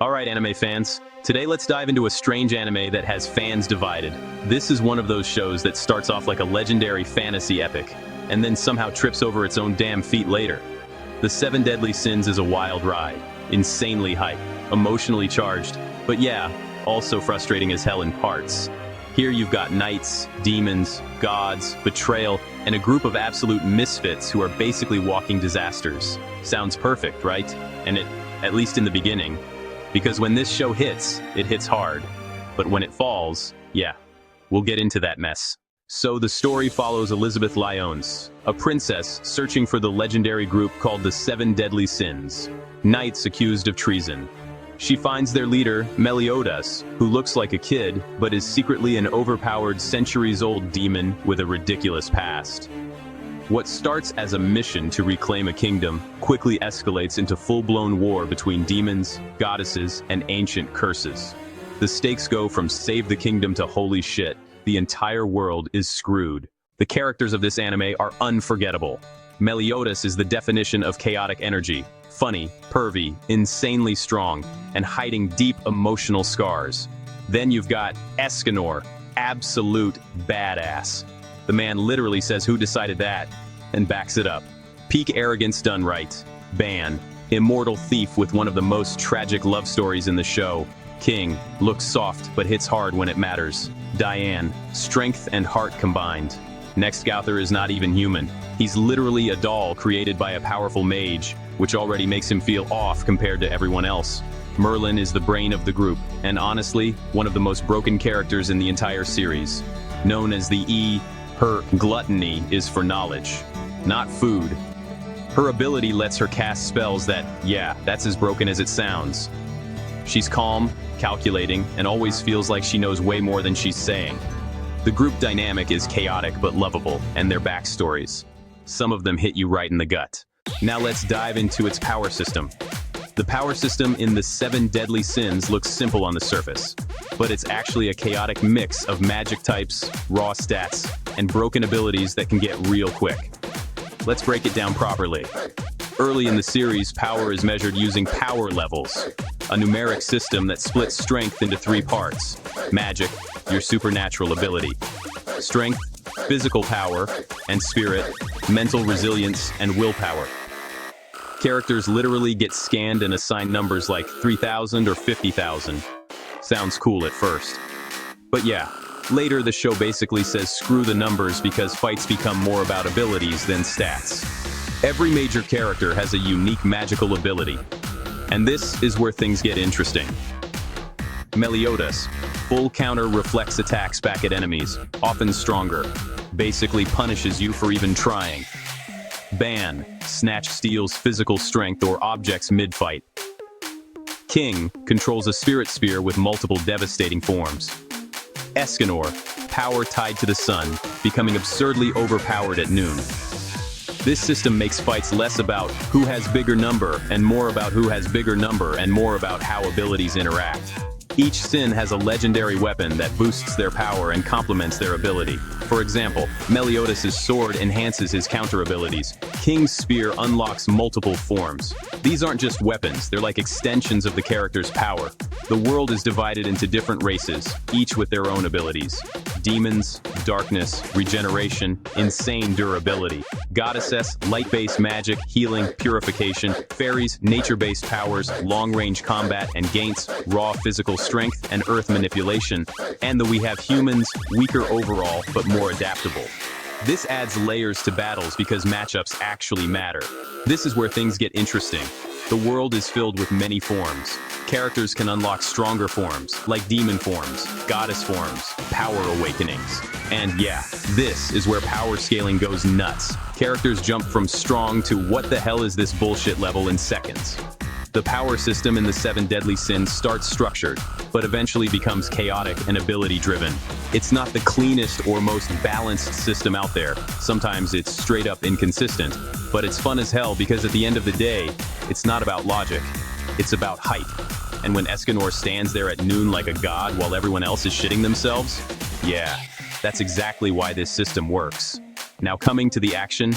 Alright anime fans, today let's dive into a strange anime that has fans divided. This is one of those shows that starts off like a legendary fantasy epic, and then somehow trips over its own damn feet later. The Seven Deadly Sins is a wild ride, insanely hype, emotionally charged, but yeah, also frustrating as hell in parts. Here you've got knights, demons, gods, betrayal, and a group of absolute misfits who are basically walking disasters. Sounds perfect, right? And at least in the beginning. Because when this show hits, it hits hard. But when it falls, yeah, we'll get into that mess. So the story follows Elizabeth Lyons, a princess searching for the legendary group called the Seven Deadly Sins, knights accused of treason. She finds their leader, Meliodas, who looks like a kid, but is secretly an overpowered centuries-old demon with a ridiculous past. What starts as a mission to reclaim a kingdom quickly escalates into full-blown war between demons, goddesses, and ancient curses. The stakes go from save the kingdom to holy shit, the entire world is screwed. The characters of this anime are unforgettable. Meliodas is the definition of chaotic energy, funny, pervy, insanely strong, and hiding deep emotional scars. Then you've got Escanor, absolute badass. The man literally says who decided that, and backs it up. Peak arrogance done right. Ban, immortal thief with one of the most tragic love stories in the show. King, looks soft but hits hard when it matters. Diane, strength and heart combined. Next Gauther is not even human. He's literally a doll created by a powerful mage, which already makes him feel off compared to everyone else. Merlin is the brain of the group, and honestly, one of the most broken characters in the entire series. Known as the E, her gluttony is for knowledge, not food. Her ability lets her cast spells that, yeah, that's as broken as it sounds. She's calm, calculating, and always feels like she knows way more than she's saying. The group dynamic is chaotic but lovable, and their backstories. Some of them hit you right in the gut. Now let's dive into its power system. The power system in the Seven Deadly Sins looks simple on the surface, but it's actually a chaotic mix of magic types, raw stats, and broken abilities that can get real quick. Let's break it down properly. Early in the series, power is measured using power levels, a numeric system that splits strength into three parts. Magic, your supernatural ability. Strength, physical power, and spirit, mental resilience, and willpower. Characters literally get scanned and assigned numbers like 3,000 or 50,000. Sounds cool at first. But yeah, later the show basically says screw the numbers because fights become more about abilities than stats. Every major character has a unique magical ability. And this is where things get interesting. Meliodas, full counter reflex attacks back at enemies, often stronger. Basically punishes you for even trying. Ban, snatch steals physical strength or objects mid-fight. King, controls a spirit spear with multiple devastating forms. Escanor, power tied to the sun, becoming absurdly overpowered at noon. This system makes fights less about who has bigger number and more about who has bigger number and more about how abilities interact. Each sin has a legendary weapon that boosts their power and complements their ability. For example, Meliodas' sword enhances his counter abilities. King's spear unlocks multiple forms. These aren't just weapons, they're like extensions of the character's power. The world is divided into different races, each with their own abilities. Demons, darkness, regeneration, insane durability. Goddesses, light-based magic, healing, purification. Fairies, nature-based powers, long-range combat and gaints, raw physical strength and earth manipulation. And we have humans, weaker overall, but more adaptable. This adds layers to battles because matchups actually matter. This is where things get interesting. The world is filled with many forms. Characters can unlock stronger forms, like demon forms, goddess forms, power awakenings. And yeah, this is where power scaling goes nuts. Characters jump from strong to what the hell is this bullshit level in seconds. The power system in the Seven Deadly Sins starts structured, but eventually becomes chaotic and ability-driven. It's not the cleanest or most balanced system out there. Sometimes it's straight up inconsistent, but it's fun as hell because at the end of the day, it's not about logic, it's about hype. And when Escanor stands there at noon like a god while everyone else is shitting themselves, yeah, that's exactly why this system works. Now coming to the action,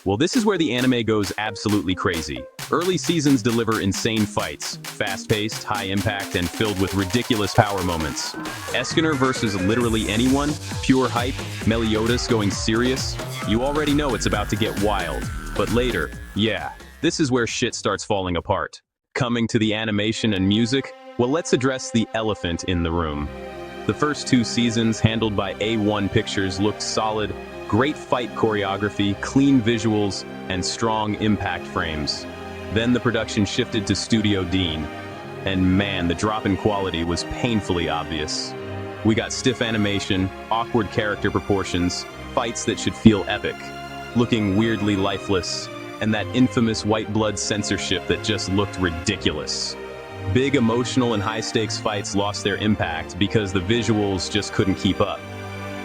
well, this is where the anime goes absolutely crazy. Early seasons deliver insane fights, fast-paced, high-impact, and filled with ridiculous power moments. Escanor versus literally anyone, pure hype, Meliodas going serious. You already know it's about to get wild. But later, yeah, this is where shit starts falling apart. Coming to the animation and music, well, let's address the elephant in the room. The first 2 seasons, handled by A1 Pictures, looked solid. Great fight choreography, clean visuals, and strong impact frames. Then the production shifted to Studio Dean, and man, the drop in quality was painfully obvious. We got stiff animation, awkward character proportions, fights that should feel epic, looking weirdly lifeless, and that infamous white blood censorship that just looked ridiculous. Big emotional and high-stakes fights lost their impact because the visuals just couldn't keep up.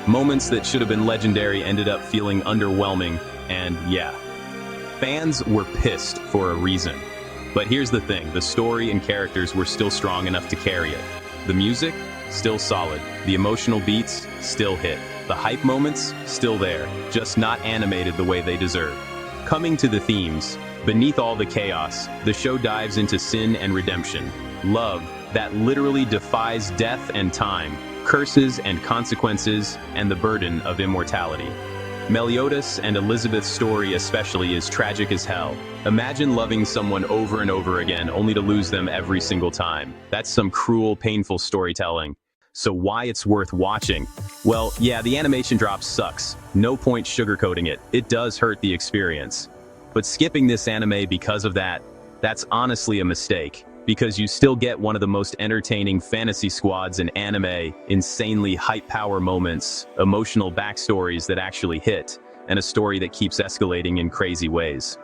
Moments that should have been legendary ended up feeling underwhelming, and yeah, fans were pissed for a reason. But here's the thing, the story and characters were still strong enough to carry it. The music? Still solid. The emotional beats? Still hit. The hype moments? Still there, just not animated the way they deserve. Coming to the themes, beneath all the chaos, the show dives into sin and redemption. Love that literally defies death and time, curses and consequences, and the burden of immortality. Meliodas and Elizabeth's story especially is tragic as hell. Imagine loving someone over and over again only to lose them every single time. That's some cruel, painful storytelling. So why it's worth watching? Well, yeah, the animation drop sucks. No point sugarcoating it. It does hurt the experience. But skipping this anime because of that, that's honestly a mistake. Because you still get one of the most entertaining fantasy squads in anime, insanely hype power moments, emotional backstories that actually hit, and a story that keeps escalating in crazy ways.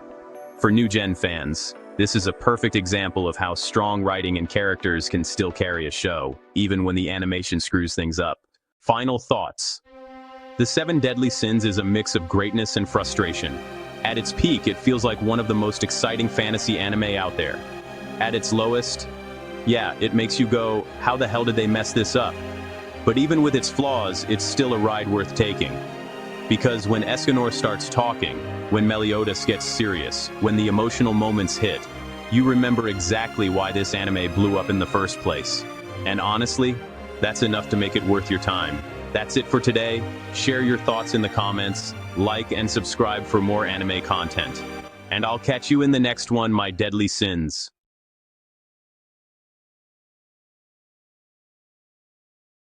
For new-gen fans, this is a perfect example of how strong writing and characters can still carry a show, even when the animation screws things up. Final thoughts. The Seven Deadly Sins is a mix of greatness and frustration. At its peak, it feels like one of the most exciting fantasy anime out there. At its lowest, yeah, it makes you go, how the hell did they mess this up? But even with its flaws, it's still a ride worth taking. Because when Escanor starts talking, when Meliodas gets serious, when the emotional moments hit, you remember exactly why this anime blew up in the first place. And honestly, that's enough to make it worth your time. That's it for today. Share your thoughts in the comments, like and subscribe for more anime content. And I'll catch you in the next one, my deadly sins.